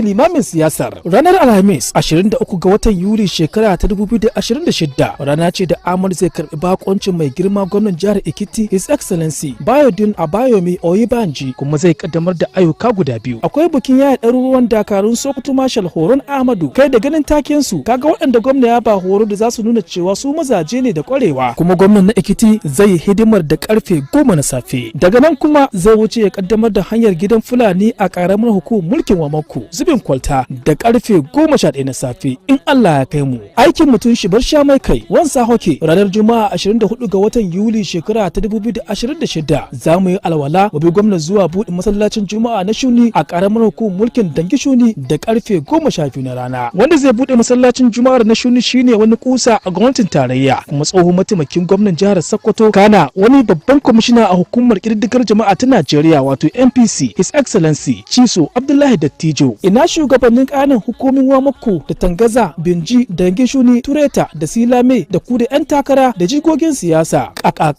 limamin siyasar. Ranar Alhamis 23 ga watan Yuli shekara ta 2026 rana ce da Ahmad zai karbi bakoncin mai girma gwamnan jihar Ekiti His Excellency Bayodun Abayomi Oyebanji kuma zai kaddamar da ayyuka guda biyu. Akwai bikin yaya ɗaruruwan dakarun Sokoto Marshal Horon Ahmadu kai da ganin taken su kaga waɗanda gwamna ya ba horo da za su nuna cewa su mazaje ne da ƙwarewa. Kuma gwamnan na Ekiti zai yi hidimar da karfe 10 na safe. Daga nan kuma zai wuce ya kaddamar da hanyar gidan Fulani a ƙaramar hukumar mulkin Wamako. Zubin kwalta da karfe 11 na safe in Allah ya kai mu. Aikin mutum shi bar sha mai kai wansa hoke ranar Juma'a 24 ga watan Yuli shekara ta 2026 za mu yi alwala mu bi gwamnati zuwa buɗe masallacin Juma'a na Shuni a ƙaramar hukumar mulkin Dangi Shuni da karfe 12 na rana. Wanda zai buɗe masallacin Juma'ar na Shuni shine wani kusa a gwamnatin tarayya kuma tsohon mataimakin gwamnan jihar Sokoto kana wani babban kwamishina a hukumar ƙididdigar jama'a ta Najeriya wato NPC His Excellency Chiso Abdullahi Dattijo. Ina shugabannin ƙananan hukumin Wamako da Tangaza, Binji, Dangi Shuni, Tureta da Silame da ku da 'yan takara da jigogin siyasa. Kaka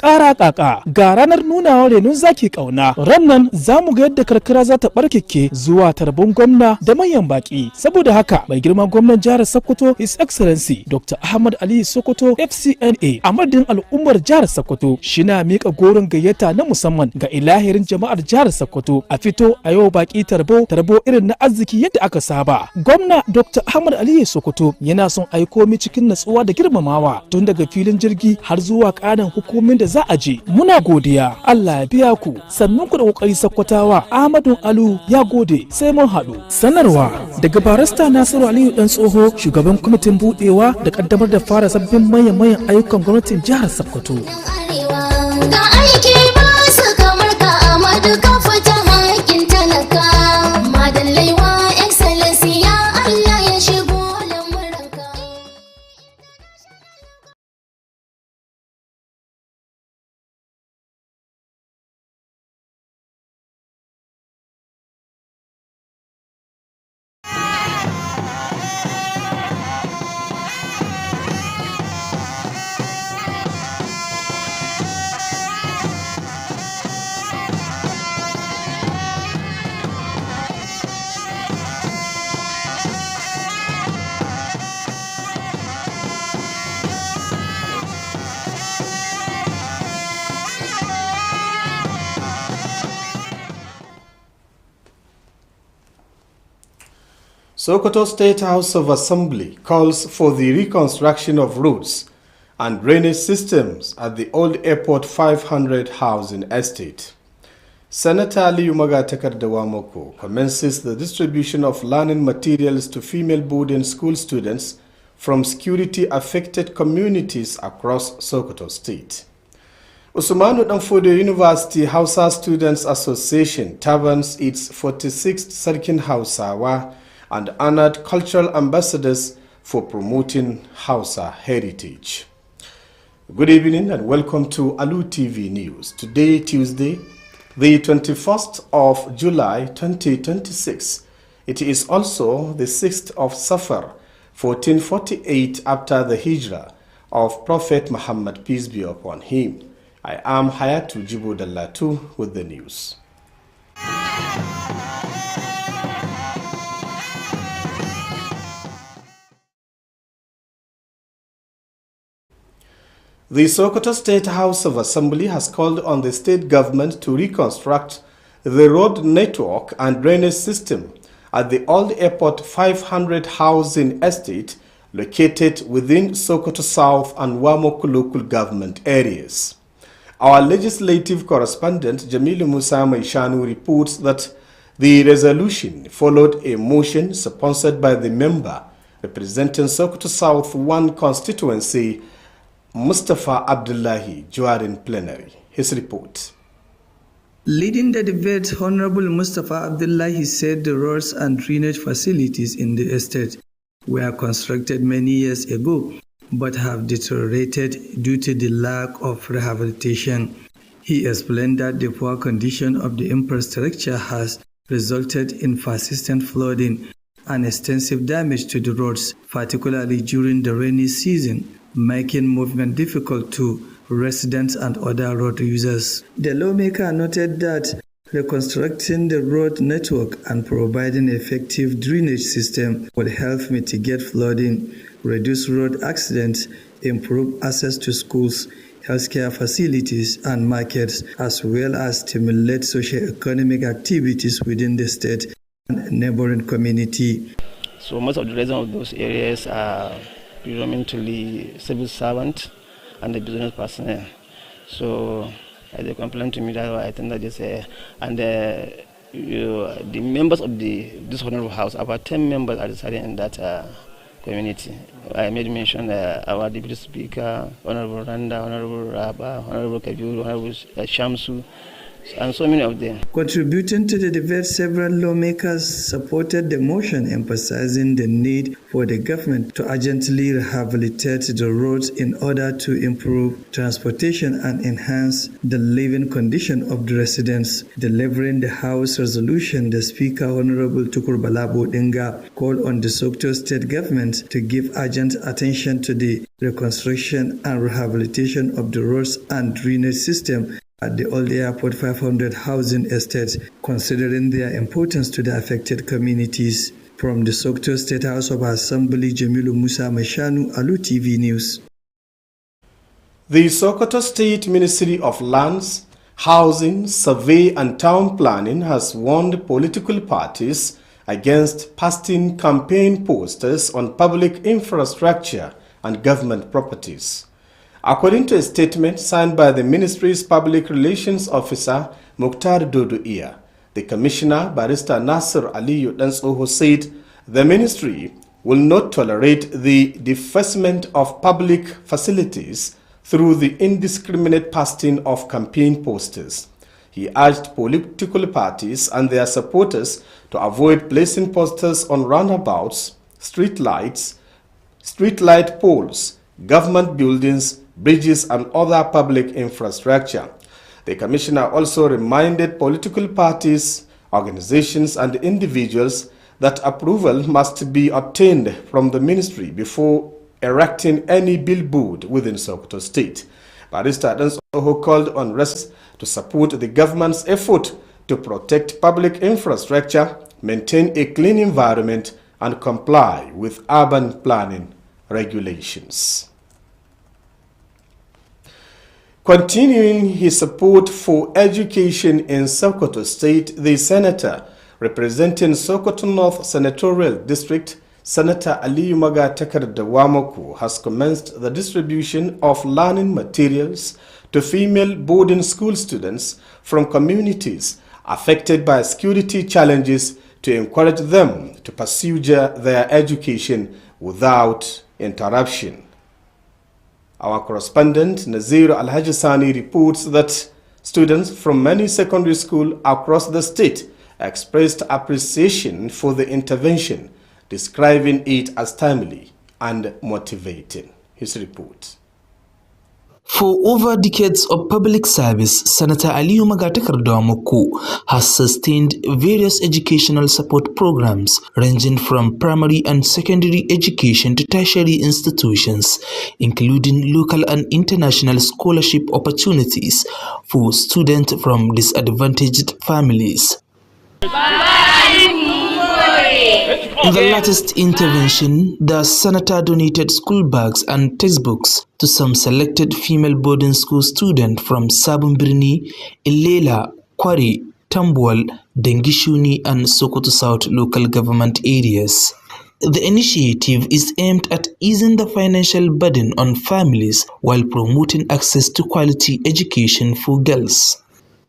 ga ranar nunawa renon zaki kauna. Rannan za mu ga yadda karkara za ta barkeke zuwa tarbon gwamna da manyan baki. Saboda haka mai girma gwamnan jihar Sokoto His Excellency Dr. Ahmad Ali Sokoto FCNA a madadin al'ummar jihar Sokoto shina mika goron gayyata na musamman ga ilahirin jama'ar jihar Sokoto a fito a yau baki tarbo irin na arziki yadda aka saba. Gwamna Dr. Ahmad Ali Sokoto yana son aiko mi cikin natsuwa da girmamawa tun daga filin jirgi har zuwa kanan hukumin da za a je. Muna godiya, Allah ya biya ku. Sannan ku da kokari Sokotawa. Ahmadu Alu ya gode, sai mun haɗu. Sanarwa daga barista Nasiru Aliyu dan tsoho shugaban kwamitin budewa da kaddamar da fara sabbin manyan ayyukan gwamnatin jihar Sokoto. Ga aiki ba su kamar ka Ahmadu ka fita haƙin talaka. Madallaiwa Excellency ya Allah ya shigo lamuranka. Sokoto State House of Assembly calls for the reconstruction of roads and drainage systems at the old Airport 500 housing estate. Senator Aliyu Magatakarda Wamoko commences the distribution of learning materials to female boarding school students from security-affected communities across Sokoto State. Usmanu Danfodio University Hausa Students Association taverns its 46th Sarkin Hausawa and honored cultural ambassadors for promoting Hausa heritage. Good evening and welcome to Alu TV News. Today, Tuesday, the 21st of July 2026. It is also the 6th of Safar, 1448 after the Hijrah of Prophet Muhammad, peace be upon him. I am Hayatu Jibo Dallatu with the news. The Sokoto State House of Assembly has called on the state government to reconstruct the road network and drainage system at the old Airport 500 housing estate located within Sokoto South and Wamoko local government areas. Our legislative correspondent Jamilu Musa Maishanu reports that the resolution followed a motion sponsored by the member representing Sokoto South 1 constituency, Mustafa Abdullahi, Juarin plenary. His report. Leading the debate, Honorable Mustafa Abdullahi said the roads and drainage facilities in the estate were constructed many years ago but have deteriorated due to the lack of rehabilitation. He explained that the poor condition of the infrastructure has resulted in persistent flooding and extensive damage to the roads, particularly during the rainy season, making movement difficult to residents and other road users. The lawmaker noted that Reconstructing the road network and providing effective drainage system will help mitigate flooding, reduce road accidents, improve access to schools, healthcare facilities and markets, as well as stimulate socio-economic activities within the state and neighboring community. So most of the residents of those areas are predominantly civil servants and the business personnel. So as they complain to me, that I think that is and the members of this honorable house, about 10 members are residing in that community. I made mention our deputy speaker, Honorable Randa, Honorable Rabba, Honorable Kabir, Honorable Shamsu, and so many of them. Contributing to the debate, several lawmakers supported the motion, emphasizing the need for the government to urgently rehabilitate the roads in order to improve transportation and enhance the living condition of the residents. Delivering the House resolution, the Speaker, Honorable Tukur Balabo Denga, called on the Sokoto State government to give urgent attention to the reconstruction and rehabilitation of the roads and drainage system at the Old Airport 500 housing estates, considering their importance to the affected communities. From the Sokoto State House of Assembly, Jamilu Musa Mashanu, Alu TV News. The Sokoto State Ministry of Lands, Housing, Survey and Town Planning has warned political parties against pasting campaign posters on public infrastructure and government properties. According to a statement signed by the Ministry's Public Relations Officer, Mukhtar Dodoia, the Commissioner, Barrister Nasser Aliyu Dansoho, said the Ministry will not tolerate the defacement of public facilities through the indiscriminate pasting of campaign posters. He urged political parties and their supporters to avoid placing posters on roundabouts, street light poles, government buildings, bridges and other public infrastructure. The Commissioner also reminded political parties, organizations and individuals that approval must be obtained from the Ministry before erecting any billboard within Sokoto State. Barrister Dansoho called on residents to support the government's effort to protect public infrastructure, maintain a clean environment and comply with urban planning regulations. Continuing his support for education in Sokoto State, the Senator representing Sokoto North Senatorial District, Senator Aliyu Magatakar Dawamoku, has commenced the distribution of learning materials to female boarding school students from communities affected by security challenges to encourage them to pursue their education without interruption. Our correspondent Nazir Al-Hajjasani reports that students from many secondary schools across the state expressed appreciation for the intervention, describing it as timely and motivating. His report. For over decades of public service, Senator Aliyu Magatakar Dawamoku has sustained various educational support programs ranging from primary and secondary education to tertiary institutions, including local and international scholarship opportunities for students from disadvantaged families. In the latest intervention, the senator donated school bags and textbooks to some selected female boarding school students from Sabon Birni, Ilela, Kwari, Tambuwal, Dengishuni and Sokoto South local government areas. The initiative is aimed at easing the financial burden on families while promoting access to quality education for girls.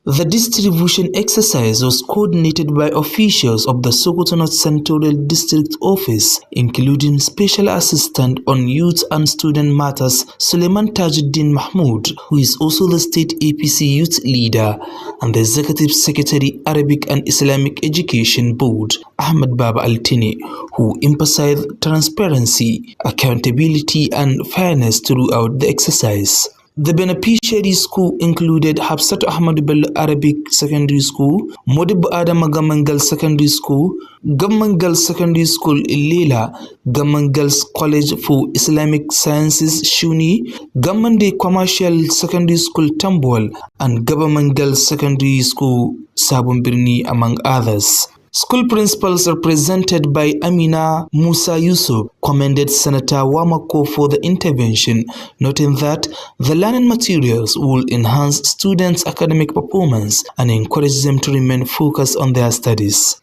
The distribution exercise was coordinated by officials of the Sokoto North Senatorial District Office, including Special Assistant on Youth and Student Matters Suleiman Tajuddin Mahmoud, who is also the State APC Youth Leader, and the Executive Secretary Arabic and Islamic Education Board, Ahmed Baba Altine, who emphasized transparency, accountability and fairness throughout the exercise. The beneficiary school included Hafsat Ahmad Bello Arabic Secondary School, Modibu Adama Gamangal Secondary School, Gamangal Secondary School Ilela, Gamangal College for Islamic Sciences Shuni, Gamande Commercial Secondary School Tambol, and Gamangal Secondary School Sabumbirni, among others. School principals represented by Amina Musa Yusuf commended Senator Wamako for the intervention, noting that the learning materials will enhance students' academic performance and encourage them to remain focused on their studies.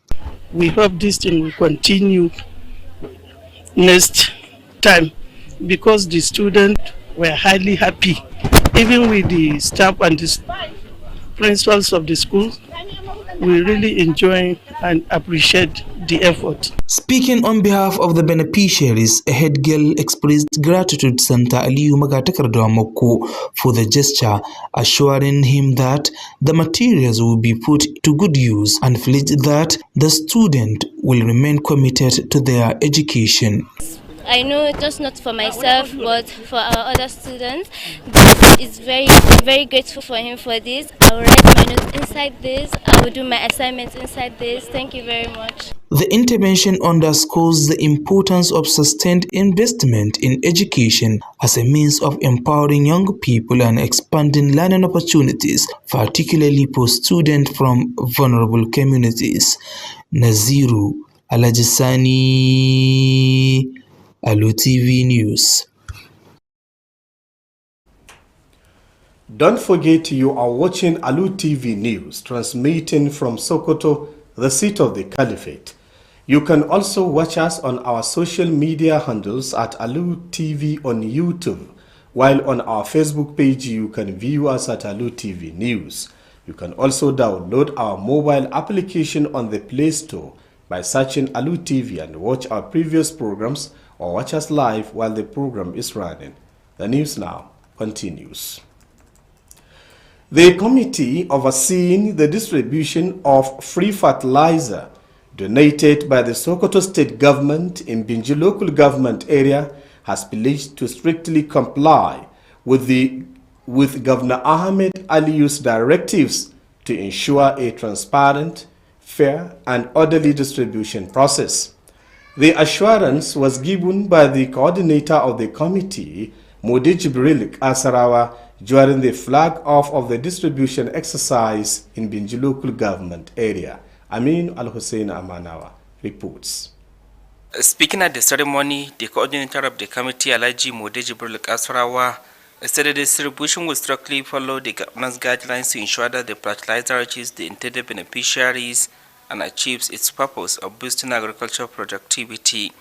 We hope this thing will continue next time because the students were highly happy, even with the staff and the principals of the school. We really enjoy and appreciate the effort. Speaking on behalf of the beneficiaries, a head girl expressed gratitude to Santa Aliyu Magatakardo Moko for the gesture, assuring him that the materials will be put to good use and pledged that the student will remain committed to their education. I know just not for myself, but for our other students. This is very grateful for him for this. I will write my notes inside this. I will do my assignments inside this. Thank you very much. The intervention underscores the importance of sustained investment in education as a means of empowering young people and expanding learning opportunities, particularly for students from vulnerable communities. Naziru Alajisani, Alu TV News. Don't forget you are watching Alu TV News, transmitting from Sokoto, the seat of the Caliphate. You can also watch us on our social media handles at Alu TV on YouTube, while on our Facebook page you can view us at Alu TV News. You can also download our mobile application on the Play Store by searching Alu TV and watch our previous programs or watch us live while the program is running. The news now continues. The committee overseeing the distribution of free fertilizer donated by the Sokoto State Government in Binji local government area has pledged to strictly comply with Governor Ahmed Aliyu's directives to ensure a transparent, fair and orderly distribution process. The assurance was given by the coordinator of the committee, Modi Jibril Asarawa, during the flag-off of the distribution exercise in Binji local government area. Amin Al-Hussein Amanawa reports. Speaking at the ceremony, the coordinator of the committee, Alhaji Modi Jibril Asarawa, said that the distribution will strictly follow the governance guidelines to ensure that the fertilizer reaches the intended beneficiaries and achieves its purpose of boosting agricultural productivity.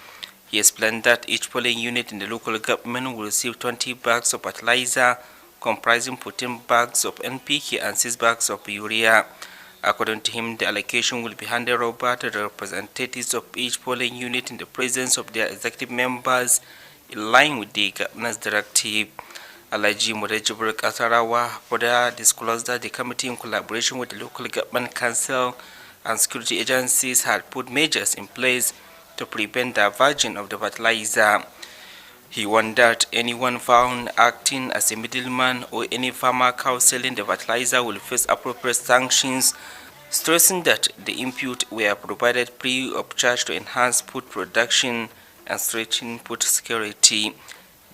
He explained that each polling unit in the local government will receive 20 bags of fertilizer, comprising 14 bags of NPK and 6 bags of urea. According to him, the allocation will be handed over to the representatives of each polling unit in the presence of their executive members, in line with the governance directive. Alhaji Jibril Asarawa further disclosed that the committee, in collaboration with the local government council and security agencies, had put measures in place to prevent the diversion of the fertilizer. He warned that anyone found acting as a middleman or any farmer cow selling the fertilizer will face appropriate sanctions, stressing that the input were provided free of charge to enhance food production and strengthen food security.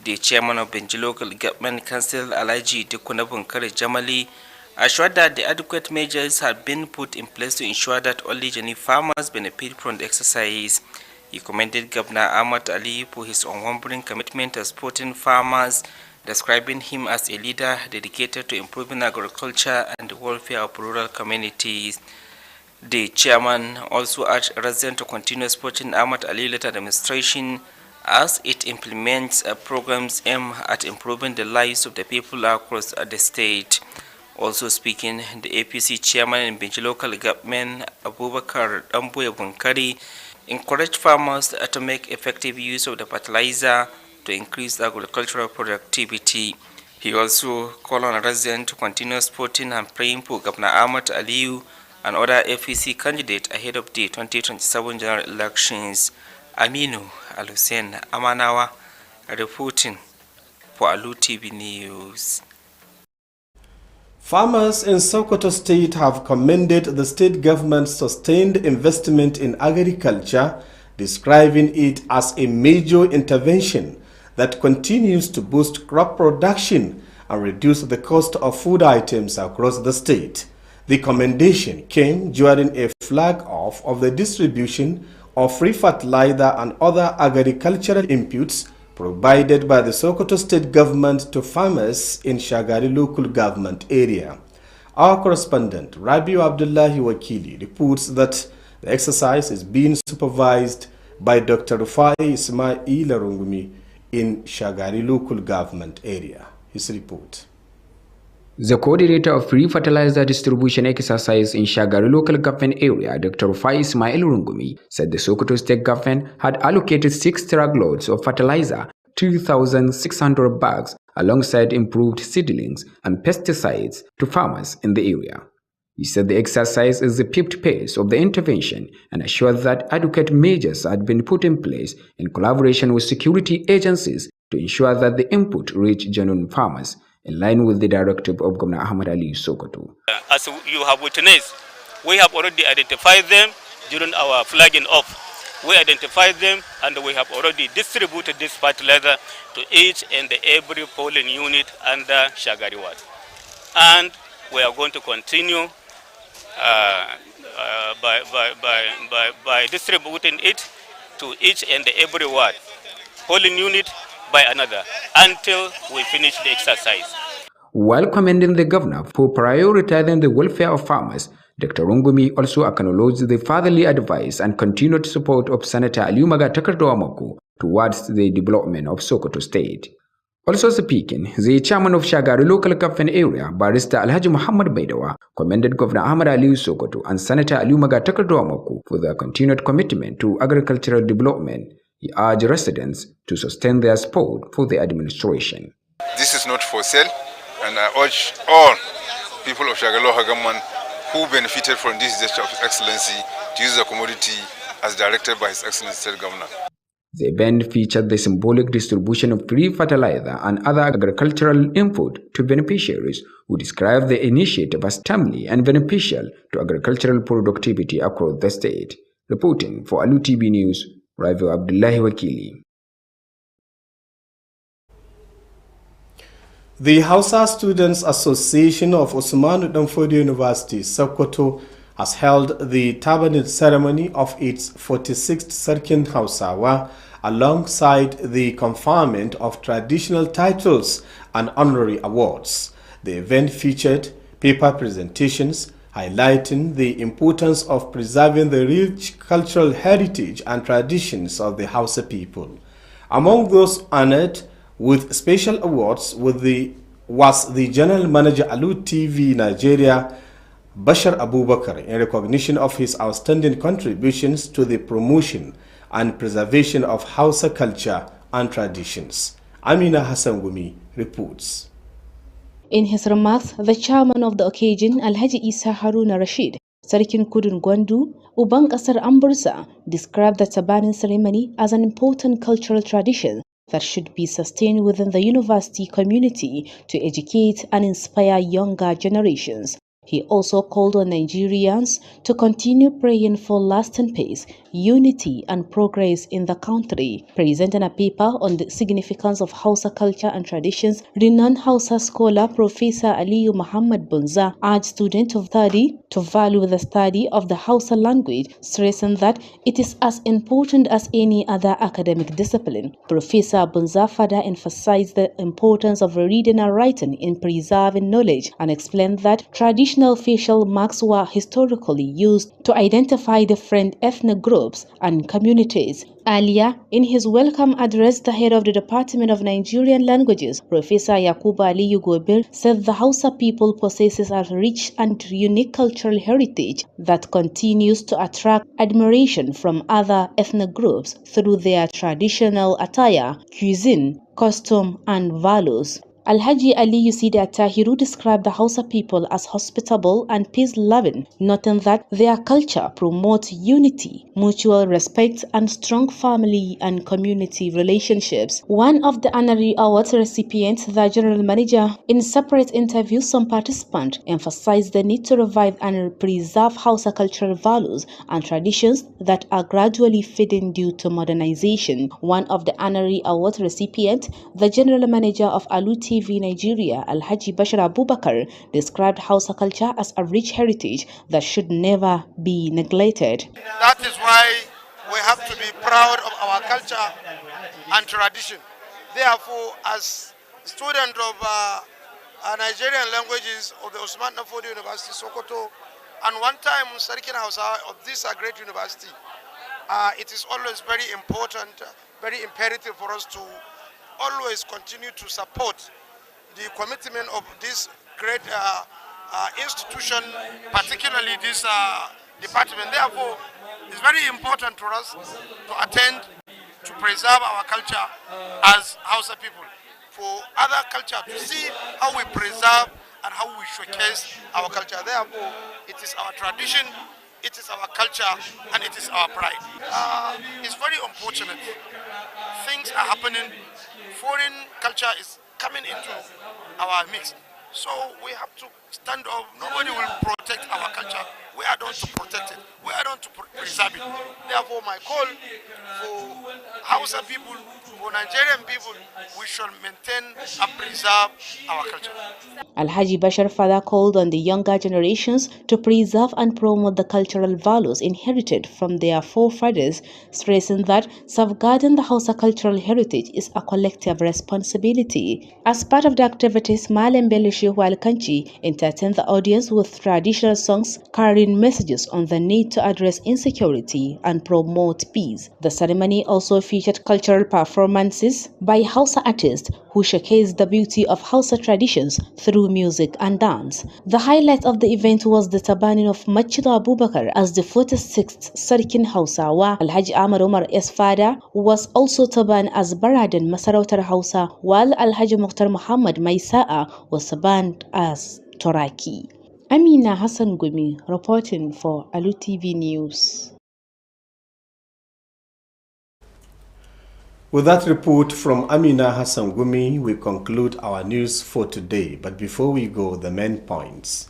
The chairman of Benji Local Government Council, Alhaji Bunkari Jamali, assured that the adequate measures had been put in place to ensure that only genuine farmers benefit from the exercise. He commended Governor Ahmad Ali for his unwavering commitment to supporting farmers, describing him as a leader dedicated to improving agriculture and the welfare of rural communities. The chairman also urged residents to continue supporting Ahmad Ali-led administration as it implements programs aimed at improving the lives of the people across the state. Also speaking, the APC chairman in Benji Local Government, Abubakar Damboy Bunkari, encouraged farmers to make effective use of the fertilizer to increase agricultural productivity. He also called on residents to continue supporting and praying for Governor Ahmad Aliyu and other APC candidates ahead of the 2027 general elections. Aminu Al-Hussein Amanawa reporting for Alu TV News. Farmers in Sokoto State have commended the state government's sustained investment in agriculture, describing it as a major intervention that continues to boost crop production and reduce the cost of food items across the state. The commendation came during a flag-off of the distribution of free fertilizer and other agricultural inputs provided by the Sokoto State government to farmers in Shagari local government area. Our correspondent, Rabiu Abdullahi Wakili, reports that the exercise is being supervised by Dr. Rufai Ismail Rungumi in Shagari local government area. His report. The coordinator of free fertilizer distribution exercise in Shagari local government area, Dr. Rufai Ismail Rungumi, said the Sokoto state government had allocated 6 truckloads of fertilizer, 2,600 bags, alongside improved seedlings and pesticides to farmers in the area. He said the exercise is the 5th phase of the intervention and assured that adequate measures had been put in place in collaboration with security agencies to ensure that the input reached genuine farmers, in line with the directive of Governor Ahmad Ali Sokoto. As you have witnessed, we have already identified them during our flagging off. We identified them and we have already distributed this fertilizer to each and every polling unit under Shagari Ward. And we are going to continue by distributing it to each and every ward, polling unit by another, until we finish the exercise. While commending the governor for prioritizing the welfare of farmers, Dr. Rungumi also acknowledged the fatherly advice and continued support of Senator Aliumaga Takardoamako towards the development of Sokoto State. Also speaking, the chairman of Shagari local government area, Barrister Alhaji Muhammad Baidawa, commended Governor Ahmad Ali Sokoto and Senator Aliumaga Takardoamako for their continued commitment to agricultural development. He urged residents to sustain their support for the administration. This is not for sale, and I urge all people of Shagaloha government who benefited from this gesture of excellency to use the commodity as directed by His Excellency State Governor. The event featured the symbolic distribution of free fertilizer and other agricultural input to beneficiaries who described the initiative as timely and beneficial to agricultural productivity across the state. Reporting for Alu Tv News, Rabiu Abdullahi Wakili. The Hausa Students Association of Usmanu Danfodio University, Sokoto, has held the tabernacle ceremony of its 46th Sarkin Hausawa alongside the conferment of traditional titles and honorary awards. The event featured paper presentations highlighting the importance of preserving the rich cultural heritage and traditions of the Hausa people. Among those honored with special awards was the General Manager Alu TV Nigeria, Bashar Abubakar, in recognition of his outstanding contributions to the promotion and preservation of Hausa culture and traditions. Amina Hassan Gumi reports. In his remarks, the chairman of the occasion, Alhaji Isa Haruna Rashid, Sarkin Kudun Gwandu, Uban Kasar Ambursa, described the Tabanin ceremony as an important cultural tradition that should be sustained within the university community to educate and inspire younger generations. He also called on Nigerians to continue praying for lasting peace, unity and progress in the country. Presenting a paper on the significance of Hausa culture and traditions, renowned Hausa scholar Professor Aliyu Muhammad Bunza urged students to value the study of the Hausa language, stressing that it is as important as any other academic discipline. Professor Bunza further emphasized the importance of reading and writing in preserving knowledge and explained that traditional facial marks were historically used to identify different ethnic groups and communities. Earlier, in his welcome address, the head of the Department of Nigerian Languages, Professor Yakuba Aliyu Gobir, said the Hausa people possesses a rich and unique cultural heritage that continues to attract admiration from other ethnic groups through their traditional attire, cuisine, costume, and values. Alhaji Ali Yusida Tahiru described the Hausa people as hospitable and peace-loving, noting that their culture promotes unity, mutual respect, and strong family and community relationships. One of the honorary award recipients, the general manager, in separate interviews, some participants emphasized the need to revive and preserve Hausa cultural values and traditions that are gradually fading due to modernization. One of the honorary award recipients, the general manager of Alu TV Nigeria, Alhaji Bashir Abubakar, described Hausa culture as a rich heritage that should never be neglected. That is why we have to be proud of our culture and tradition. Therefore, as student of Nigerian languages of the Osman Nafodi University, Sokoto, and one time Sarikin Hausa of this great university, it is always very important, very imperative for us to always continue to support the commitment of this great institution, particularly this department. Therefore, it's very important for us to attend to preserve our culture as Hausa people, for other culture to see how we preserve and how we showcase our culture. Therefore, it is our tradition, it is our culture, and it is our pride. It's very unfortunate. Things are happening. Foreign culture is coming into our mix. So we have to stand up. Nobody will protect our culture. We are done to protect it. We are done to preserve it. Therefore, my call for Hausa people, for Nigerian people, we should maintain and preserve our culture. Alhaji Bashar further called on the younger generations to preserve and promote the cultural values inherited from their forefathers, stressing that safeguarding the Hausa cultural heritage is a collective responsibility. As part of the activities, Malem Bello Shehu Alkanchi entertained the audience with traditional songs carrying messages on the need to address insecurity and promote peace. The ceremony also featured cultural performances by Hausa artists who showcased the beauty of Hausa traditions through music and dance. The highlight of the event was the tabaning of Machido Abubakar as the 46th Sarkin Hausawa. Alhaji Ahmad Omar S. Fada was also taban as Baradan Masarautar Hausa, while Alhaji Mukhtar Muhammad Maisa'a was tabaned as Toraki. Amina Hassan Gumi reporting for Alu TV News. With that report from Amina Hassan Gumi, we conclude our news for today. But before we go, the main points.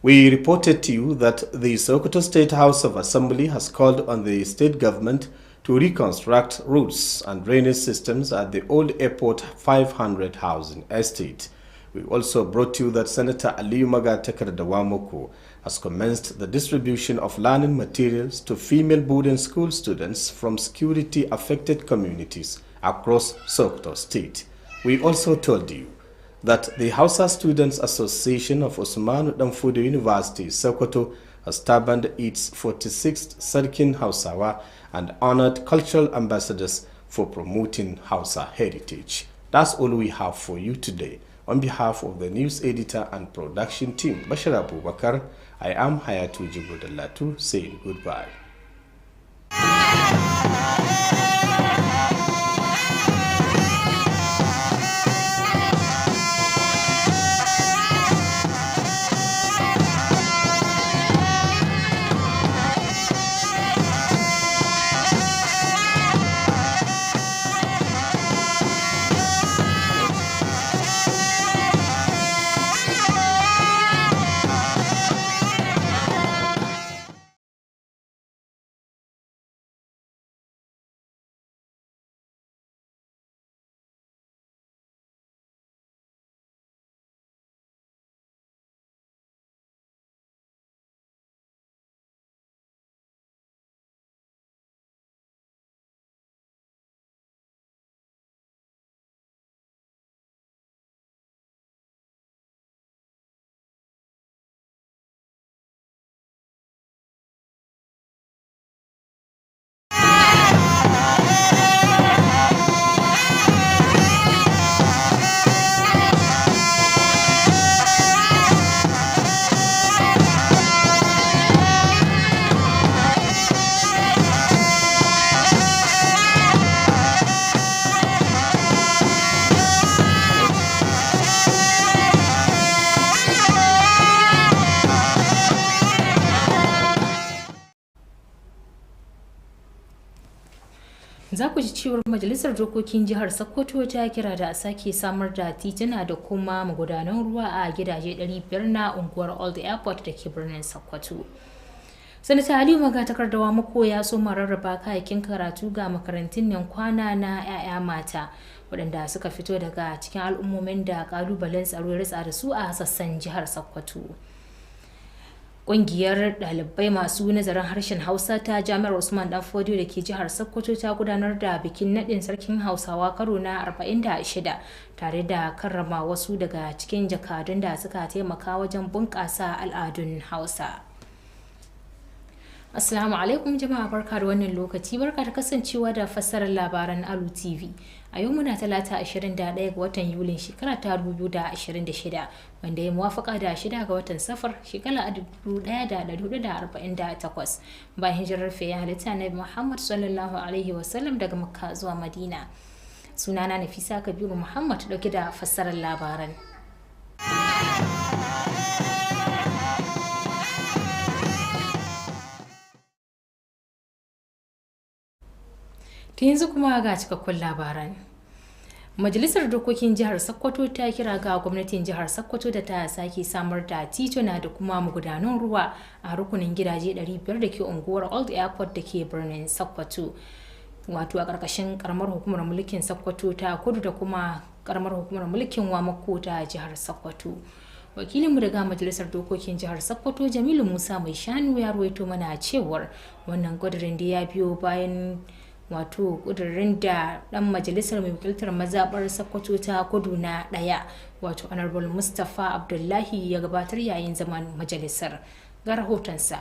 We reported to you that the Sokoto State House of Assembly has called on the state government to reconstruct roads and drainage systems at the old airport 500 housing estate. We also brought you that Senator Aliyu Magatakar Dawamoko has commenced the distribution of learning materials to female boarding school students from security-affected communities across Sokoto State. We also told you that the Hausa Students Association of Osman Danfodio University, Sokoto, has tabbed its 46th Sarkin Hausawa and honored cultural ambassadors for promoting Hausa heritage. That's all we have for you today. On behalf of the news editor and production team, Bashir Abubakar, I am Hayatu Jibudallatu saying goodbye. Za ku ji cewar Majalisar Dokokin Jihar Sokoto ta kira da a sake samar da tituna da kuma magudanan ruwa a gidaje 500 na unguwar Old Airport da ke birnin Sokoto. Sanata Aliyu Magatakardawa Mako ya so rarraba kayayyakin karatu ga makarantun nan kwana na 'ya'ya mata waɗanda suka fito daga cikin al'ummomin da ƙalubalen tsaro ya ritsa da su a sassan jihar Sokoto. Ƙungiyar ɗalibai masu nazarin harshen Hausa ta Jami'ar Usman Danfodiyo da ke jihar Sokoto ta gudanar da bikin naɗin sarkin Hausawa karo na 46 tare da karrama wasu daga cikin jakadun da suka taimaka wajen bunƙasa al'adun Hausa. Assalamu alaikum jama'a, barka da wannan lokaci, barka da kasancewa da fassarar labaran Alu TV. A yau muna talata 21 ga watan Yulin shekara ta 2026 wanda ya muwafaka da 6 ga watan Safar shekara 1448 bayan hijirar fiye halitta Nabi Muhammad sallallahu alaihi wasallam daga Makka zuwa Madina. Sunana Nafisa Kabiru Muhammad dauke da fassarar labaran. Ta yanzu kuma ga cikakkun labaran. Majalisar Dokokin Jihar Sokoto ta kira ga gwamnatin Jihar Sokoto da ta sake samar da tituna da kuma magudanan ruwa a rukunin gidaje 500 da ke unguwar Old Airport da ke birnin Sokoto. Wato a ƙarƙashin ƙaramar hukumar mulkin Sokoto ta Kudu da kuma ƙaramar hukumar mulkin Wamako ta Jihar Sokoto. Wakilinmu daga Majalisar Dokokin Jihar Sokoto Jamilu Musa Mai Shanu ya ruwaito mana cewar wannan ƙudurin da ya biyo bayan wato kudirin da dan majalisar mai wakiltar mazabar Sokoto ta Kudu na daya wato Honorable Mustapha Abdullahi ya gabatar yayin zaman majalisar. Ga rahotonsa.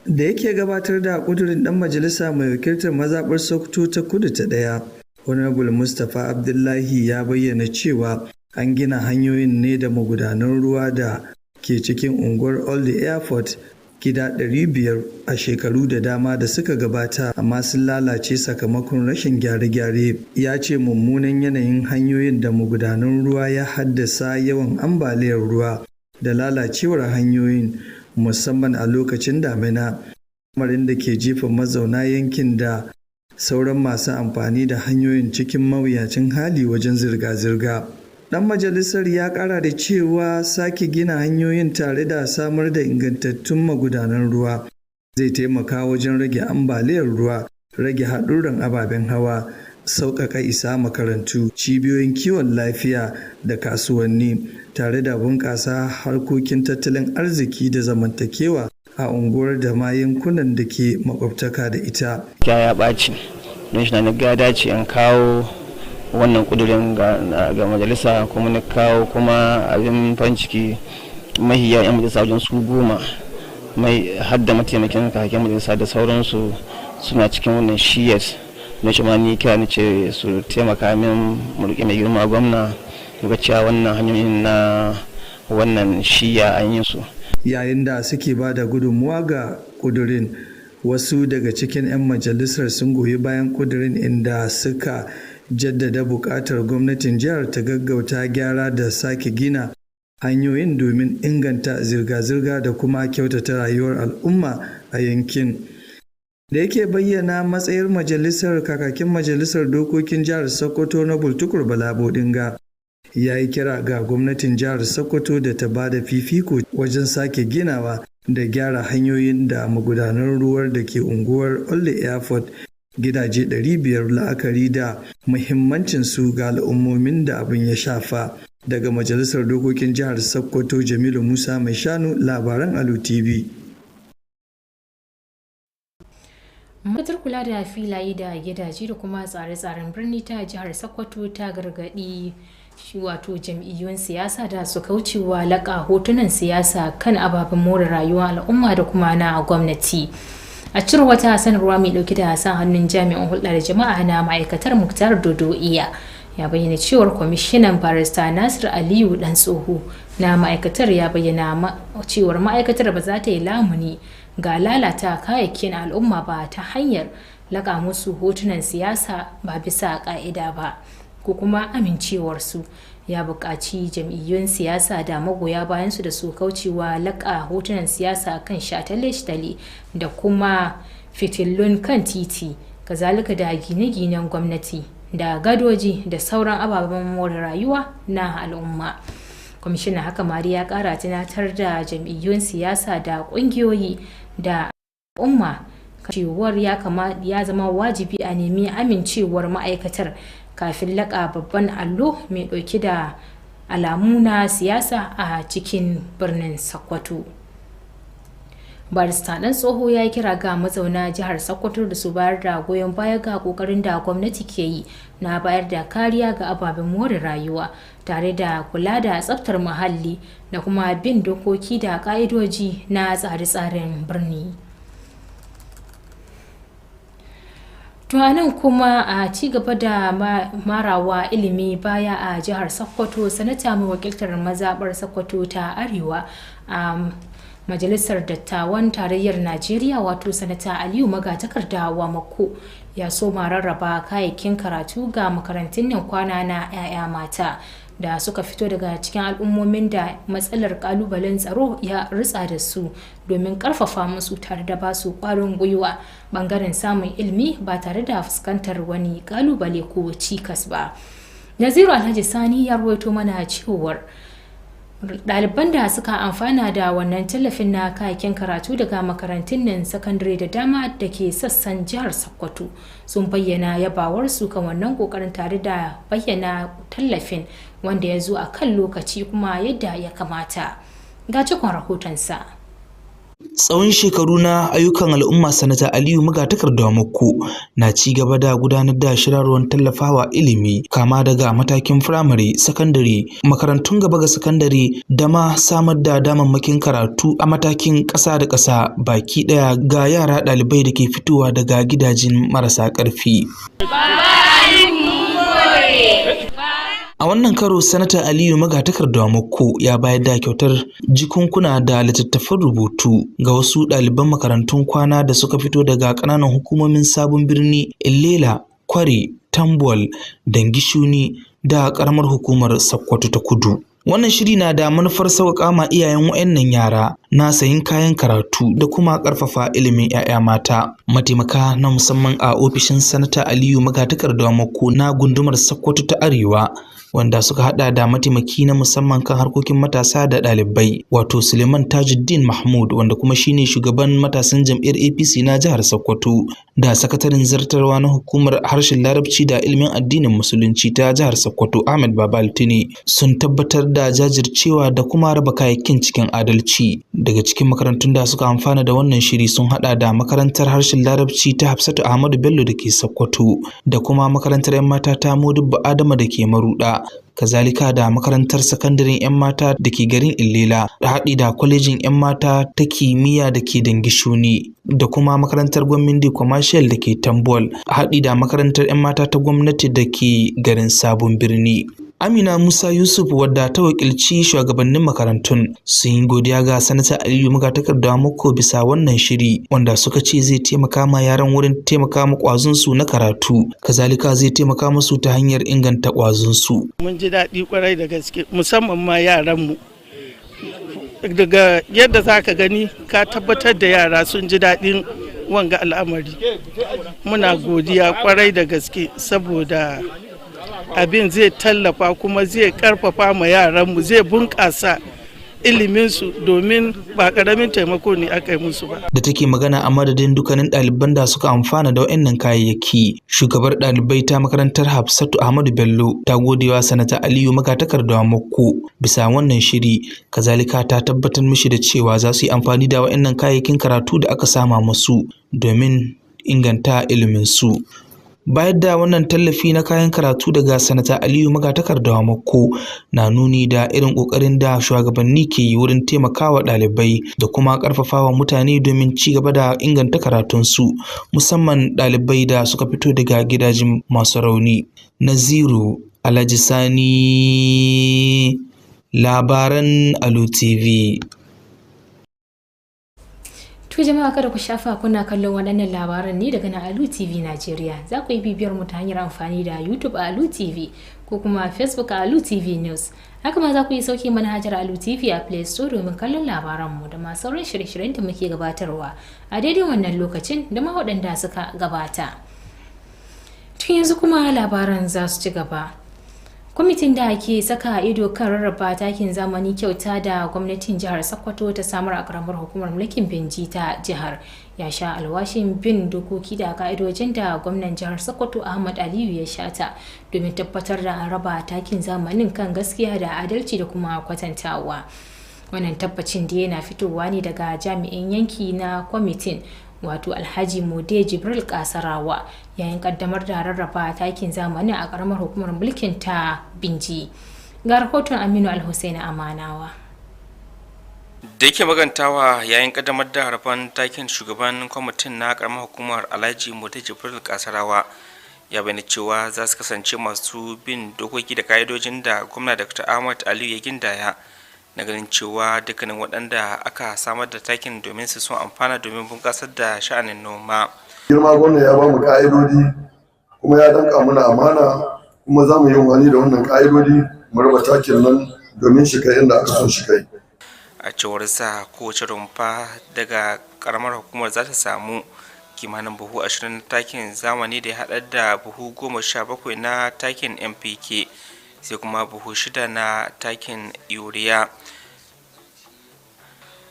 Da yake gabatar da kudirin dan majalisa mai wakiltar mazabar Sokoto ta Kudu ta daya, Honorable Mustapha Abdullahi ya bayyana cewa an gina hanyoyin ne da magudanan ruwa da ke cikin unguwar Old Airport gida 500 a shekaru da dama da suka gabata amma sun lalace sakamakon rashin gyare-gyare. Ya ce mummunan yanayin hanyoyin da magudanan ruwa ya haddasa yawan ambaliyar ruwa da lalacewar hanyoyin musamman a lokacin damina, lamarin da ke jefa mazauna yankin da sauran masu amfani da hanyoyin cikin mawuyacin hali wajen zirga-zirga. Dan majalisar ya kara da cewa sake gina hanyoyin tare da samar da ingantattun magudanan ruwa zai taimaka wajen rage ambaliyar ruwa, rage haɗurran ababen hawa, sauƙaƙa isa makarantu, cibiyoyin kiwon lafiya da kasuwanni, tare da bunƙasa harkokin tattalin arziki da zamantakewa a unguwar da ma yankunan da ke makwabtaka da ita. Ya ɓaci, don shi na ga dace an kawo wannan kudirin ga majalisa kuma na kawo kuma abin farin ciki mahiya 'yan majalisa wajen su 10 mai hadda mataimakin kakakin majalisa da sauransu suna cikin wannan shiyas na shi ma ni kira ni ce su taimaka min mulki mai girma gwamna ga cewa wannan hanyoyin na wannan shiya an yi su. Yayin da suke ba da gudunmuwa ga kudirin, wasu daga cikin 'yan majalisar sun goyi bayan kudirin inda suka jaddada buƙatar gwamnatin jihar ta gaggauta gyara da sake gina hanyoyin domin inganta zirga-zirga da kuma kyautata rayuwar al'umma a yankin. Da yake bayyana matsayar majalisar, kakakin majalisar dokokin jihar Sokoto na Bultukur Bala Bodinga ya yi kira ga gwamnatin jihar Sokoto da ta ba da fifiko wajen sake ginawa da gyara hanyoyin da magudanan ruwar da ke unguwar Old Airport gidaje 500 la'akari da muhimmancin su ga al'ummomin da abin ya shafa. Daga Majalisar Dokokin Jihar Sokoto Jamilu Musa Mai Shanu, labaran Alu TV. Ma'aikatar kula da filaye da gidaje da kuma tsare-tsaren birni ta jihar Sokoto ta gargaɗi wato jam'iyyun siyasa da su kaucewa laƙa hotunan siyasa kan ababen more rayuwa al'umma da kuma na gwamnati. A cire wata sanarwa mai dauke da sa hannun jami'an hulɗa da jama'a na ma'aikatar Muktar Dodo Iya ya bayyana cewar kwamishinan barista Nasir Aliyu Dan Tsoho na ma'aikatar ya bayyana cewar ma'aikatar ba za ta yi lamuni ga lalata kayayyakin al'umma ba ta hanyar laƙa musu hotunan siyasa ba bisa ƙa'ida ba ko kuma amincewarsu. Ya buƙaci jam'iyyun siyasa da magoya bayansu da su kaucewa laƙa hotunan siyasa kan shatalle-shatalle da kuma fitilun kan titi kazalika da gine-ginen gwamnati da gadoji da sauran ababen more rayuwa na al'umma. Kwamishinan haka mari ya kara tunatar da jam'iyyun siyasa da kungiyoyi da al'umma cewar ya zama wajibi a nemi amincewar ma'aikatar kafin laƙa babban allo mai ɗauke da alamu na siyasa a cikin birnin Sokoto. Barista ɗan tsoho ya kira ga mazauna jihar Sokoto da su bayar da goyon baya ga kokarin da gwamnati ke yi na bayar da kariya ga ababen more rayuwa tare da kula da tsaftar muhalli da kuma bin dokoki da ka'idoji na tsare-tsaren birni. To nan kuma a ci gaba da marawa ilimi baya a jihar Sokoto, sanata mai wakiltar mazaɓar Sokoto ta Arewa a Majalisar Dattawan Tarayyar Najeriya wato sanata Aliyu Magatakarda Wamako ya soma rarraba kayayyakin karatu ga makarantun nan kwana na 'ya'ya mata da suka fito daga cikin al'ummomin da matsalar kalubalen tsaro ya ritsa da su domin karfafa musu tare da basu kwarin gwiwa bangaren samun ilimi ba tare da fuskantar wani kalubale ko cikas ba. Naziru Alhaji Sani ya rawaito mana cewar ɗaliban da suka amfana da wannan tallafin na kayakin karatu daga makarantun nan sakandare da dama da ke sassan jihar Sokoto sun bayyana yabawarsu kan wannan kokarin tare da bayyana tallafin wanda ya zo a kan lokaci kuma yadda ya kamata. Ga cikon rahotonsa. Tsawon shekaru na ayyukan al'umma, sanata Aliyu Magatakarda Wamako na ci gaba da gudanar da shirarwar tallafawa ilimi kama daga matakin firamare, sakandare, makarantun gaba ga sakandare da ma samar da damammakin karatu a matakin ƙasa da ƙasa baki ɗaya ga yara ɗalibai da ke fitowa daga gidajen marasa ƙarfi. A wannan karo, sanata Aliyu Magatakarda Wamako ya bayar da kyautar jikunkuna da littattafan rubutu ga wasu ɗaliban makarantun kwana da suka fito daga ƙananan hukumomin Sabon Birni, Ilela, Kware, Tambol, Dangishuni da ƙaramar hukumar Sokoto ta Kudu. Wannan shiri na da manufar sauƙaƙa ma iyayen waɗannan yara na sayin kayan karatu da kuma ƙarfafa ilimin 'ya'ya mata. Mataimaka na musamman a ofishin sanata Aliyu Magatakarda Wamako na gundumar Sokoto ta Arewa, wanda suka hada da mataimaki na musamman kan harkokin matasa da ɗalibai wato Suleiman Tajuddin Mahmud, wanda kuma shine shugaban matasan jam'iyyar APC na jihar Sokoto, da sakataren zartarwa na hukumar harshen Larabci da ilimin addinin Musulunci ta jihar Sokoto Ahmed Babaltini, sun tabbatar da jajircewa da kuma raba kayayyakin cikin adalci. Daga cikin makarantun da suka amfana da wannan shiri sun hada da makarantar harshen Larabci ta Hafsatu Ahmadu Bello da ke Sokoto da kuma makarantar 'yan mata ta Modibbo Adama da ke Maruda, kazalika da makarantar sakandaren 'yan mata da ke garin Ilela, da haɗi da kwalejin 'yan mata ta kimiyya da ke Dangishuni, da kuma makarantar gwamnati commercial da ke Tambol, haɗi da makarantar 'yan mata ta gwamnati da ke garin Sabon Birni. Amina Musa Yusuf, wadda ta wakilci shugabannin makarantun, sun yi godiya ga sanata Aliyu Magatakarda Wamako bisa wannan shiri, wanda suka ce zai taimaka ma yaran wurin taimaka ma ƙwazonsu na karatu, kazalika zai taimaka musu ta hanyar inganta ƙwazonsu. Mun ji daɗi kwarai da gaske, musamman ma yaranmu. Daga yadda za ka gani ka tabbatar da yara sun ji daɗin wanga al'amari. Muna godiya kwarai da gaske saboda abin zai tallafa kuma zai karfafa ma yaranmu, zai bunƙasa iliminsu domin ba ƙaramin taimako ne aka yi musu ba. Da take magana a madadin dukkanin ɗaliban da suka amfana da waɗannan kayayyaki, shugabar ɗalibai ta makarantar Hafsatu Ahmadu Bello ta godewa sanata Aliyu Magatakarda Wamako bisa wannan shiri, kazalika ta tabbatar mishi da cewa za su yi amfani da waɗannan kayayyakin karatu da aka sama musu domin inganta iliminsu. Bayar da wannan tallafi na kayan karatu daga sanata Aliyu Magatakarda Wamako na nuni da irin ƙoƙarin da shugabanni ke yi wurin taimakawa ɗalibai da kuma ƙarfafawa mutane domin ci gaba da inganta karatunsu, musamman ɗalibai da suka fito daga gidajen masu rauni. Naziru Alhaji Sani, labaran Alu TV. To jama'a, kada ku shafa kuna kallon waɗannan labaran ne daga na Alu TV Najeriya. Za ku yi bibiyar mu ta hanyar amfani da YouTube a Alu TV ko kuma Facebook a Alu TV News. Haka ma za ku yi sauke manhajar Alu TV a Play Store domin kallon labaran mu da ma sauran shirye-shiryen da muke gabatarwa a daidai wannan lokacin da ma waɗanda suka gabata. Tun yanzu kuma labaran za su ci gaba. Kwamitin da ke saka ido kan rarraba takin zamani kyauta da gwamnatin jihar Sokoto ta samar a karamar hukumar mulkin Benji ta jihar ya sha alwashin bin dokoki da ka'idojin da gwamnan jihar Sokoto Ahmad Aliyu ya shata domin tabbatar da raba takin zamanin kan gaskiya da adalci da kuma kwatantawa. Wannan tabbacin da yana fitowa ne daga jami'in yanki na kwamitin wato Alhaji Mode Jibril Kasarawa yayin kaddamar da rarraba takin zamani a karamar hukumar mulkin ta Binji. Ga rahoton Aminu Alhussein Amanawa. Da yake magantawa yayin kaddamar da harfan takin, shugaban kwamitin na karamar hukumar Alhaji Mode Jibril Kasarawa ya bayyana cewa za su kasance masu bin dokoki da ka'idojin da gwamna Dr. Ahmad Aliyu ya gindaya na ganin cewa dukkanin waɗanda aka samar da takin domin su sun amfana domin bunƙasar da sha'anin noma. Girma gwamna ya ba mu ka'idodi kuma ya danka mana amana, kuma za mu yi wani da wannan ka'idodi mu raba takin nan domin shi kai inda aka son shi kai. A cewar sa kowace rumfa daga karamar hukumar za ta samu kimanin buhu 20 na takin zamani da ya haɗa da buhu 17 na takin NPK sai kuma buhu 6 na takin yuriya.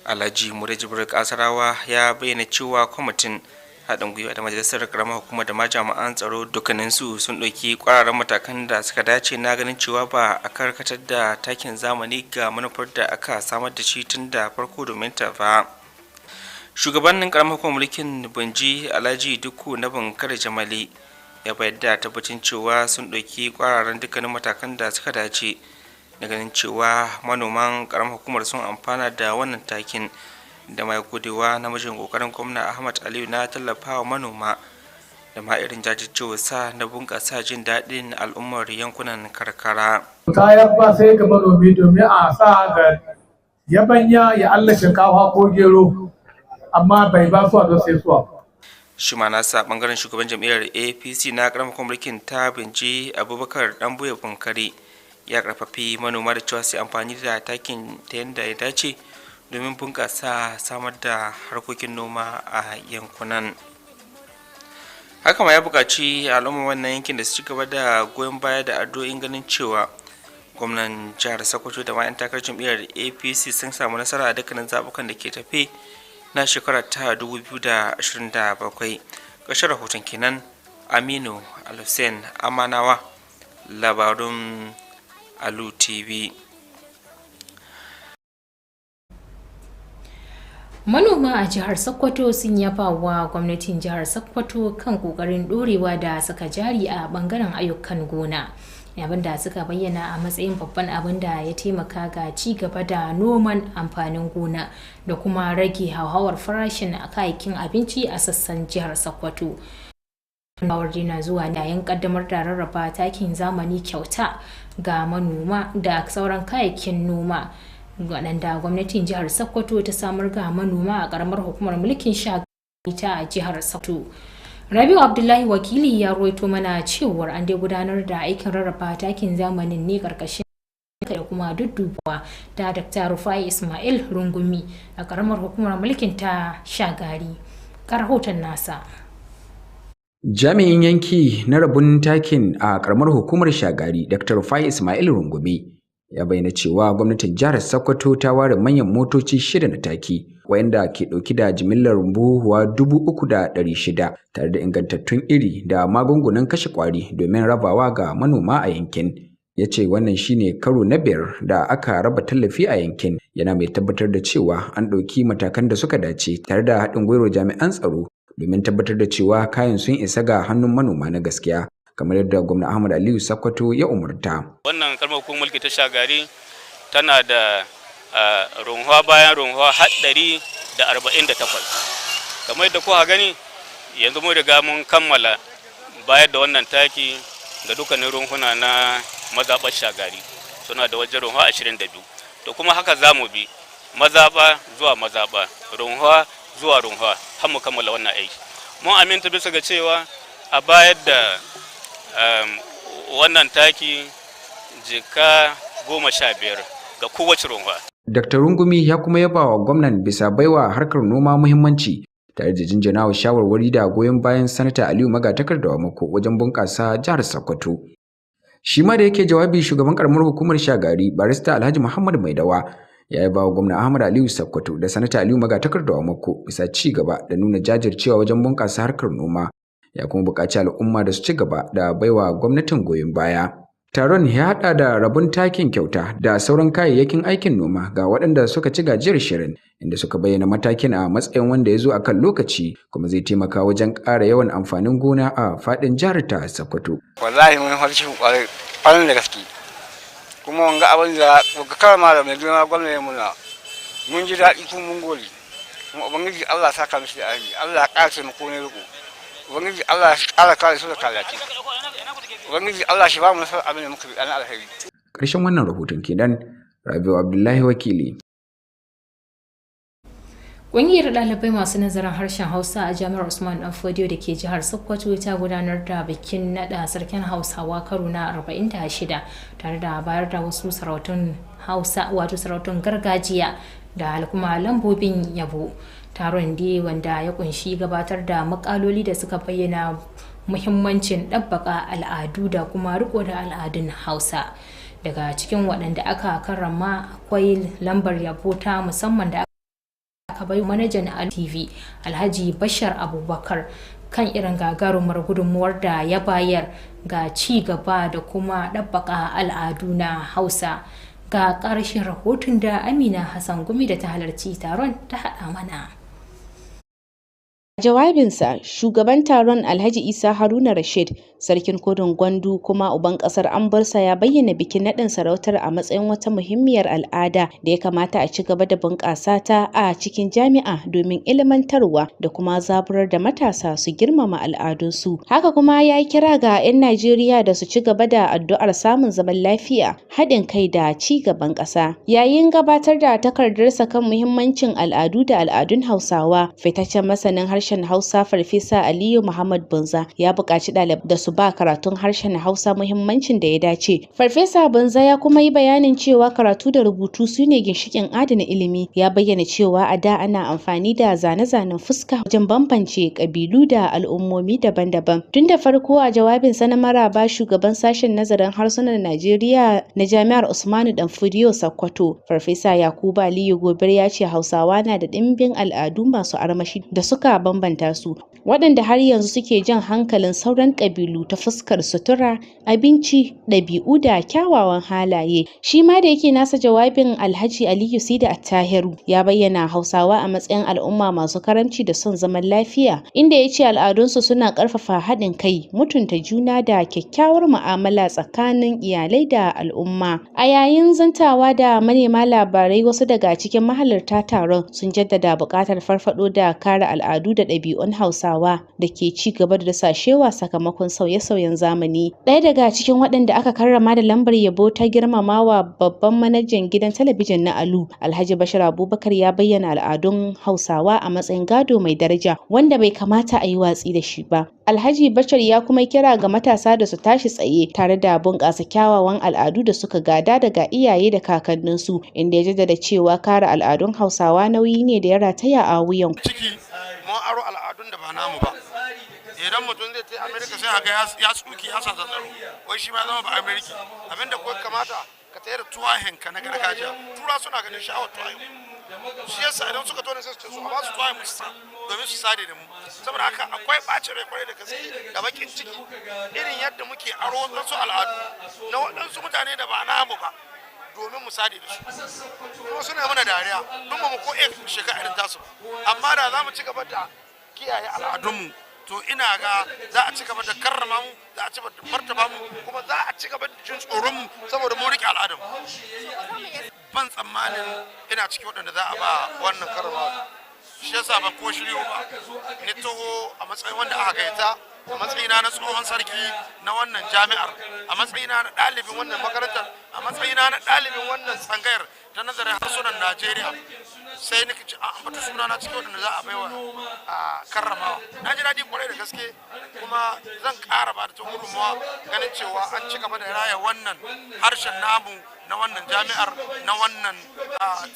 Alhaji Mure Jibril Kasarawa ya bayyana cewa kwamitin haɗin gwiwa da majalisar karamar hukuma da ma jami'an tsaro dukkaninsu sun ɗauki ƙwararren matakan da suka dace na ganin cewa ba a karkatar da takin zamani ga manufar da aka samar da shi tun da farko domin ta ba. Shugabannin karamar hukumar mulkin Banji Alhaji Dukku na Bankar Jamali ya bayar da tabbacin cewa sun ɗauki ƙwararren dukkanin matakan da suka dace na ganin cewa manoman karamar hukumar sun amfana da wannan takin, da mai godewa namijin kokarin gwamna Ahmad Aliyu na tallafawa manoma da ma irin jajircewa sa na bunƙasa jin daɗin al'ummar yankunan karkara. Kayan ba sai ga manomi domin a sa ga yabanya ya Allah shinkafa ko gero, amma bai ba su a don sai suwa. Shi ma nasa bangaren shugaban jam'iyyar APC na karamar mulkin ta Binji Abubakar Dambuya Bunkari ya karfafi manoma da cewa su amfani da takin ta yadda ya dace domin bunƙasa samar da harkokin noma a yankunan. Haka ma ya buƙaci al'ummar wannan yankin da su ci gaba da goyon baya da addu'o'in ganin cewa gwamnan jihar Sokoto da ma 'yan takarar jam'iyyar APC sun samu nasara a dukkanin zaɓukan da ke tafe na shekarar ta 2027. Ƙarshen rahoton kenan. Aminu Alhussein Amanawa, labarun Alu TV. Manoma a jihar Sokoto sun yaba wa gwamnatin jihar Sokoto kan kokarin dorewa da saka jari a bangaren ayyukan gona, abinda suka bayyana a matsayin babban abin da ya taimaka ga ci gaba da noman amfanin gona da kuma rage hauhawar farashin kayayyakin abinci a sassan jihar Sokoto. Na zuwa yayin kaddamar da rarraba takin zamani kyauta ga manoma da sauran kayayyakin noma waɗanda gwamnatin jihar Sokoto ta samar ga manoma a ƙaramar hukumar mulkin Shagari ta jihar Sokoto. Rabiu Abdullahi wakili ya rawaito mana cewar an dai gudanar da aikin rarraba takin zamanin ne ƙarƙashin da kuma duddubawa da Dr. Rufai Ismail Rungumi a ƙaramar hukumar mulkin ta Shagari. Rahoton nasa. Jami'in yanki na rabun takin a karamar hukumar Shagari, Dr. Rufai Ismail Rungumi, ya bayyana cewa gwamnatin jihar Sokoto ta ware manyan motoci 6 na taki wayanda ke dauki da jimillar buhuwa 3,600 tare da ingantattun iri da magungunan kashe kwari domin rabawa ga manoma a yankin. Ya ce wannan shine karo na 5 da aka raba tallafi a yankin, yana mai tabbatar da cewa an ɗauki matakan da suka dace tare da haɗin gwiwar jami'an tsaro domin tabbatar da cewa kayan sun isa ga hannun manoma na gaskiya kamar yadda gwamna Ahmad Aliyu Sokoto ya umarta. Wannan kalmar hukumar mulki ta Shagari tana da runhuwa bayan runhuwa har 148. Kamar yadda kuka gani yanzu mun riga mun kammala bayar da wannan taki ga dukkanin runhuna na mazaɓar Shagari, suna da wajen runhuwa 22. To kuma haka za mu bi mazaɓa zuwa mazaɓa, runhuwa zuwa runhuwa har mu kammala wannan aiki. Mun aminta bisa ga cewa a bayar da wannan taki jika 15 ga kowace runhuwa. Dr. Rungumi ya kuma yaba wa gwamnan bisa baiwa harkar noma muhimmanci tare da jinjina wa shawarwari da goyon bayan sanata Aliyu Magatakardawa Mako wajen bunƙasa jihar Sokoto. Shi ma da yake jawabi shugaban karamar hukumar Shagari barista Alhaji Muhammad Maidawa ya yaba wa gwamna Ahmad Aliyu Sokoto da sanata Aliyu Magatakardawa Mako bisa ci gaba da nuna jajircewa wajen bunƙasa harkar noma, ya kuma buƙaci al'umma da su ci gaba da baiwa gwamnatin goyon baya. Taron ya haɗa da rabon takin kyauta da sauran kayayyakin aikin noma ga waɗanda suka ci gajiyar shirin, inda suka bayyana matakin a matsayin wanda ya zo a kan lokaci kuma zai taimaka wajen ƙara yawan amfanin gona a faɗin jihar ta Sokoto. Wallahi mun farci ƙwarin da gaske, kuma wanga abin da kuka kama da mai girma gwamnati muna mun ji daɗi kuma mun gode, kuma ubangiji Allah saka mishi da alheri, Allah ya ƙara taimako ne riko, ubangiji Allah ya ƙara kare su da kalaci. Ubangiji Allah shi ba mu nasarar abin da muka bi ana alheri. Ƙarshen wannan rahoton kenan, Rabiu Abdullahi Wakili. Ƙungiyar ɗalibai masu nazarin harshen Hausa a Jami'ar Usman Danfodiyo da ke jihar Sokoto ta gudanar da bikin naɗa sarkin Hausawa karo na 46 tare da bayar da wasu sarautun Hausa wato sarautun gargajiya da kuma lambobin yabo. Taron dai wanda ya kunshi gabatar da makaloli da suka bayyana muhimmancin ɗabbaka al'adu da kuma riko da al'adun Hausa. Daga cikin waɗanda aka karrama akwai lambar yabo ta musamman da aka bai manajan Alu Tv Alhaji Bashar Abubakar kan irin gagarumar gudunmuwar da ya bayar ga ci gaba da kuma ɗabbaka al'adu na Hausa. Ga ƙarshen rahoton da Amina Hassan Gumi da ta halarci taron ta haɗa mana. Jawabinsa, shugaban taron Alhaji Isa Haruna Rashid, sarkin Kudun Gwandu kuma uban kasar Ambarsa, ya bayyana bikin naɗin sarautar a matsayin wata muhimmiyar al'ada da ya kamata a ci gaba da bunƙasa ta a cikin jami'a domin ilmantarwa da kuma zaburar da matasa su girmama al'adunsu. Haka kuma ya yi kira ga 'yan Najeriya da su ci gaba da addu'ar samun zaman lafiya, haɗin kai da ci gaban ƙasa. Yayin gabatar da takardarsa kan muhimmancin al'adu da al'adun Hausawa, fitaccen masanin harshen Hausa Farfesa Aliyu Muhammad Bunza ya buƙaci ɗalibai da su ba karatun harshen Hausa muhimmancin da ya dace. Farfesa Bunza ya kuma yi bayanin cewa karatu da rubutu su ne ginshiƙin adana ilimi. Ya bayyana cewa a da ana amfani da zane-zanen fuska wajen bambance ƙabilu da al'ummomi daban-daban. Tun da farko a jawabinsa na maraba, shugaban sashen nazarin harsunan Najeriya na Jami'ar Usmanu Danfodiyo Sokoto, Farfesa Yakubu Aliyu Gobir, ya ce Hausawa na da ɗimbin al'adu masu armashi da suka bambanta su, waɗanda har yanzu suke jan hankalin sauran ƙabilu ta fuskar sutura, abinci, ɗabi'u da kyawawan halaye. Shi ma da yake nasa jawabin, Alhaji Aliyu Sida Attahiru ya bayyana Hausawa a matsayin al'umma masu karamci da son zaman lafiya, inda ya ce al'adunsu suna ƙarfafa haɗin kai, mutunta juna da kyakkyawar mu'amala tsakanin iyalai da al'umma. A yayin zantawa da manema labarai, wasu daga cikin mahalarta taron sun jaddada buƙatar farfaɗo da kare al'adu da ɗabi'un Hausawa da ke ci gaba da dasashewa sakamakon sauye-sauyen zamani. Ɗaya daga cikin waɗanda aka karrama da lambar yabo ta girmamawa babban manajan gidan talabijin na Alu, Alhaji Bashar Abubakar, ya bayyana al'adun Hausawa a matsayin gado mai daraja wanda bai kamata a yi watsi da shi ba. Alhaji Bashar ya kuma kira ga matasa da su tashi tsaye tare da bunƙasa kyawawan al'adu da suka gada daga iyaye da kakanninsu, inda ya jaddada cewa kare al'adun Hausawa nauyi ne da ya rataya a wuyan mun aro al'adun da ba namu ba. Idan mutum zai je Amerika sai ga ya tsuki ya sa zazzaro, wai shi ma zama ba Ameriki. Abinda ko kamata ka tayar da tuwahinka na gargajiya. Tura suna ganin sha'awar tuwahin. Shi yasa idan suka tone sai su ce su ba su tuwahin mu sa domin su sade da mu. Saboda haka akwai bacin rai kwarai da gaske da bakin ciki irin yadda muke aro wasu al'adu na waɗansu mutane da ba namu ba domin mu sade da su. Kuma suna mana dariya don mu ko shiga irin tasu. Amma da za mu ci gaba da kiyaye al'adunmu, to ina ga za a ci gaba da karrama mu, za a ci gaba da martaba mu, kuma za a ci gaba da jin tsoron mu saboda mu rike al'adun. Ban tsammanin ina cikin waɗanda za a ba wannan karrama. Shi yasa ban ko shiryo ba. Ni taho a matsayin wanda aka gaita, a matsayina na tsohon sarki na wannan jami'ar, a matsayina na ɗalibin wannan makarantar, a matsayina na ɗalibin wannan tsangayar ta nazarin harsunan Najeriya, sai nika ci an ambata sunana cikin waɗanda za a baiwa a karramawa. Na ji daɗi kwarai da gaske, kuma zan ƙara ba da ta gudunmawa ganin cewa an ci gaba da raya wannan harshen namu na wannan jami'ar na wannan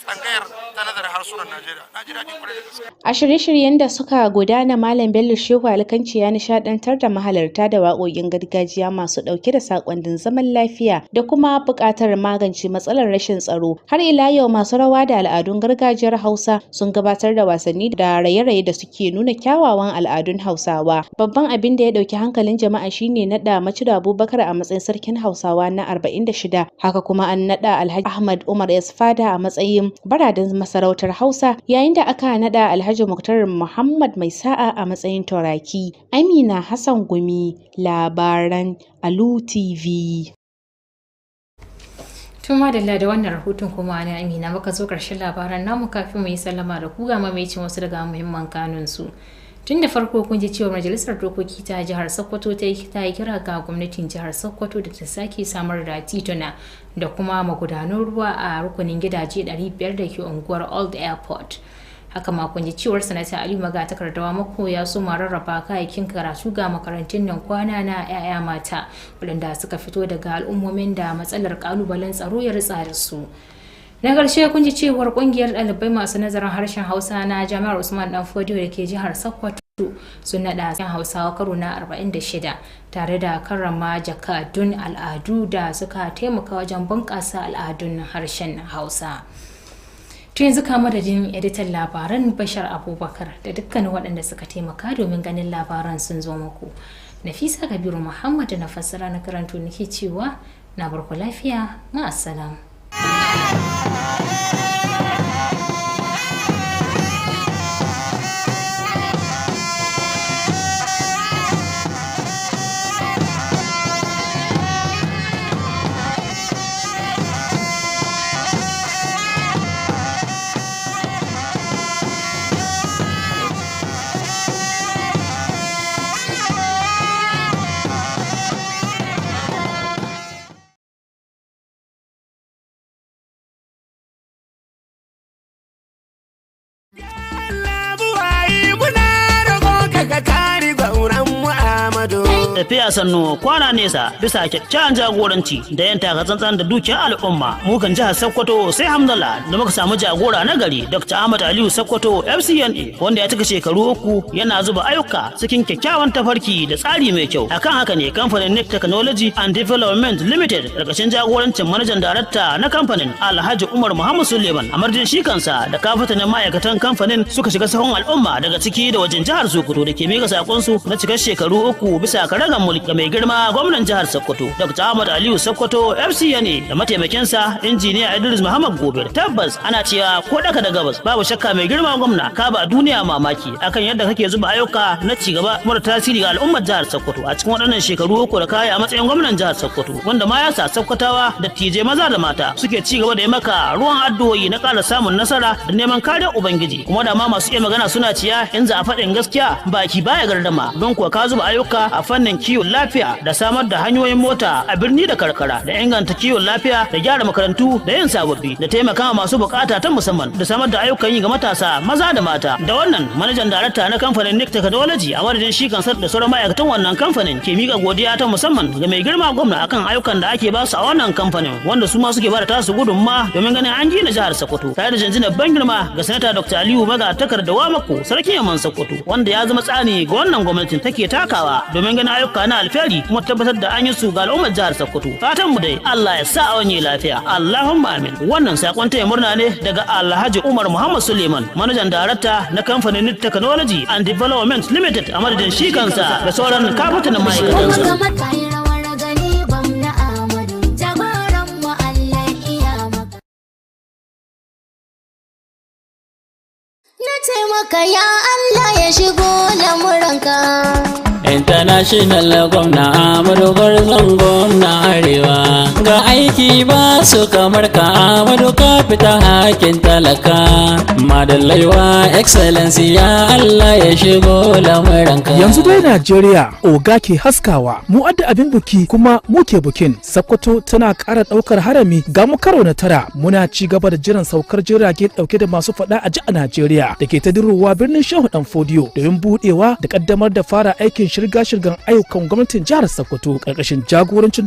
tsangayar ta nazarin harsunan Najeriya. Na ji daɗi kwarai da gaske. A shirye-shiryen da suka gudana, Malam Bello Shehu Alkanci ya nishadantar da mahalarta da waƙoƙin gargajiya masu ɗauke da saƙonnin zaman lafiya da kuma buƙatar magance matsalar rashin tsaro. Har ila yau masu rawa da al'adun gargajiyar Hausa sun gabatar da wasanni da raye-raye da suke nuna kyawawan al'adun Hausawa. Babban abin da ya ɗauki hankalin jama'a shine naɗa Macido Abubakar a matsayin sarkin Hausawa na 46. Haka kuma an naɗa Alhaji Ahmad Umar Yasfada a matsayin baradin masarautar Hausa, yayin da aka naɗa Alhaji Muktar Muhammad Mai Sa'a a matsayin Turaki. Amina Hassan Gumi, labaran Alu TV. Tuma da wannan rahoton kuma na Amina muka zo ƙarshen labaran namu. Kafin mu yi sallama da ku ga mamaicin wasu daga muhimman kanun su. Tun da farko kun ji cewa Majalisar Dokoki ta Jihar Sokoto ta yi kira ga gwamnatin Jihar Sokoto da ta sake samar da tituna da kuma magudanan ruwa a rukunin gidaje 500 da ke unguwar Old Airport. Haka ma kun ji cewar Sanata Ali Magatakardawa Mako ya so rarraba kayayyakin karatu ga makarantun nan kwana na 'ya'ya mata waɗanda suka fito daga al'ummomin da matsalar ƙalubalen tsaro ya ritsa da su. Na ƙarshe kun ji cewar ƙungiyar ɗalibai masu nazarin harshen Hausa na Jami'ar Usman Danfodiyo da ke jihar Sokoto sun naɗa yan Hausawa karo na 46 tare da karrama jakadun al'adu da suka taimaka wajen bunƙasa al'adun harshen Hausa. To yanzu ka madadin editan labaran Bashar Abubakar da dukkanin waɗanda suka taimaka domin ganin labaran sun zo muku. Nafisa Kabiru Muhammad na fassara na karanto nake cewa na barku lafiya, ma'assalam. Tafiya sannu kwana nesa bisa kyakkyawan jagoranci da yan takatsantsan da dukiyar al'umma mukan jihar Sokoto sai hamdala da muka samu jagora na gari Dr. Ahmad Aliyu Sokoto FCNA wanda ya cika shekaru 3 yana zuba ayyuka cikin kyakkyawan tafarki da tsari mai kyau. Akan haka ne kamfanin NIC Technology and Development Limited karkashin jagorancin manajan darakta na kamfanin Alhaji Umar Muhammad Suleiman a marjin shi kansa da kafatanin ma'aikatan kamfanin suka shiga sahun al'umma daga ciki da wajen jihar Sokoto da ke mika sakonsu na cikar shekaru 3 bisa karagan mulki mai girma gwamnan jihar Sokoto Dr. Ahmad Aliyu Sokoto FCNA da mataimakinsa injiniya Idris Muhammad Gobir. Tabbas ana cewa ko daka da gabas babu shakka mai girma gwamna ka ba duniya mamaki akan yadda kake zuba ayyuka na cigaba mara tasiri ga al'ummar jihar Sokoto a cikin waɗannan shekaru 3 da kai a matsayin gwamnan jihar Sokoto wanda ma ya sa Sokotawa da tije maza da mata suke cigaba da yi maka ruwan addu'o'i na ƙara samun nasara da neman kariyar ubangiji kuma da ma masu iya magana suna ciya in za a faɗin gaskiya baki baya gardama don kuwa ka zuba ayyuka a fannin kiwon lafiya da samar da hanyoyin mota a birni da karkara da inganta kiwon lafiya da gyara makarantu da yin sababbi da taimakawa masu bukata ta musamman da samar da ayyukan yi ga matasa maza da mata. Da wannan manajan darakta na kamfanin NIC Technology a madadin shi kansa da sauran ma'aikatan wannan kamfanin ke mika godiya ta musamman ga mai girma gwamna akan ayyukan da ake ba su a wannan kamfanin wanda su ma suke bada tasu gudunma domin ganin an gina jihar Sokoto tare da janjinar ban girma ga sanata Dr. Aliyu Magatakardawa Mako sarkin Yaman Sokoto wanda ya zama tsani ga wannan gwamnatin take takawa domin ganin ayyuka na alfahari kuma tabbatar da an yi su ga al'ummar jihar Sokoto. Fatan mu dai Allah ya sa a wani lafiya. Allahumma amin. Wannan sakon taya murna ne daga Alhaji Umar Muhammad Suleiman, manajan darakta na kamfanin NIC Technology and Development Limited a madadin shi kansa da sauran kafatanin ma'aikatansa. Na taimaka ya Allah ya shigo lamuranka. International gwamna Amadu Gwarzon gwamna Arewa ga aiki ba su kamar ka Amadu ka fita hakin talaka madallaiwa excellency ya Allah ya shigo lamuranka. Yanzu dai Najeriya oga ke haskawa mu adda abin buki kuma muke bukin. Sokoto tana ƙara ɗaukar harami ga mu karo na 9 muna ci gaba da jiran saukar jirage ɗauke da masu faɗa a ji a Najeriya da ke ta dirowa birnin Shehu Danfodiyo domin buɗewa da ƙaddamar da fara aikin shirga-shirgan ayyukan gwamnatin jihar Sokoto ƙarƙashin jagorancin